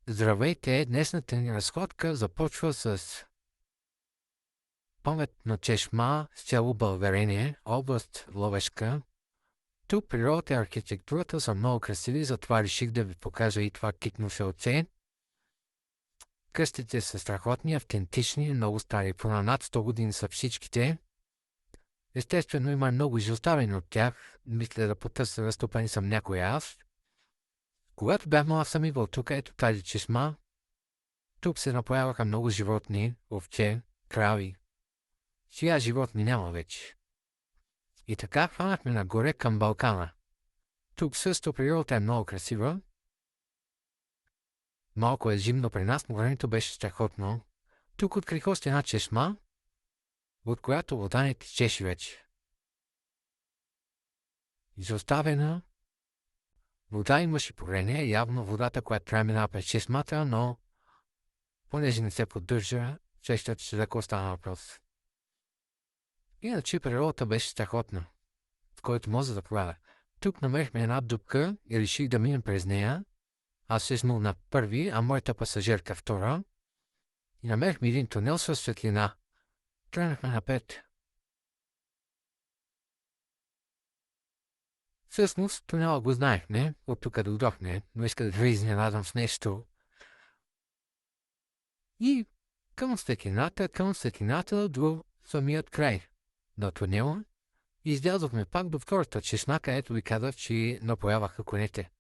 Здравейте! Днесната ни разходка започва с паметна чешма с село Българение, област Ловешка. Тук природата и архитектурата са много красиви, затова реших да ви покажа и това китно селце. Къщите са страхотни, автентични, много стари, поне над 100 години са всичките. Естествено има много изоставени от тях, мисля да потърся разтопени съм някой аз. Когато бях малък съм идвал тук, ето тази чешма. Тук се напояваха много животни, овце, крави. Сега животни няма вече. И така хванахме нагоре към Балкана. Тук също природата е много красива. Малко е зимно при нас, но времето беше страхотно. Тук открих още една чешма, от която вода не течеше вече. Изоставена вода имаше порение, явно водата, която трябва минава през чешмата, но понеже не се поддържа, ще леко стана въпрос. Иначе природата беше страхотна, в който може да проявя. Тук намерихме една дупка и реших да минем през нея. Аз седнал на първи, а моята пасажирка втора. И намерихме един тунел със светлина. Тръгнахме напред. Всъщност, тунела го знаехме, от тук дойдохме, но иска да ви изненадам с нещо. И към светлината до самият край на тунела. И излязохме пак до втората чешма, където ви казах, че напояваха конете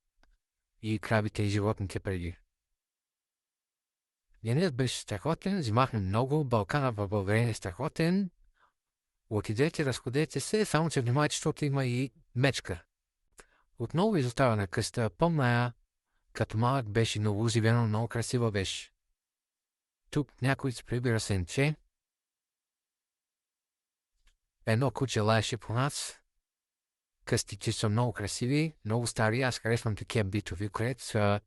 и крабите и животните преди. Денят беше страхотен, взимахме много, Балкана в България е страхотен. Отидете, разходете се, само че внимавайте, защото има и мечка. Отново изостава на къща, помня я, като малък беше много оживено, много красиво беше. Тук някой се прибира сенче. Едно куче лаеше по нас. Къщите са много красиви, много стари, аз харесвам такива битови, където са.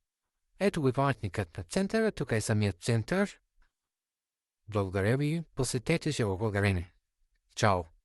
Ето го паметникът на центъра, тук е самият център. Благодаря ви, посетете село Българение. Чао!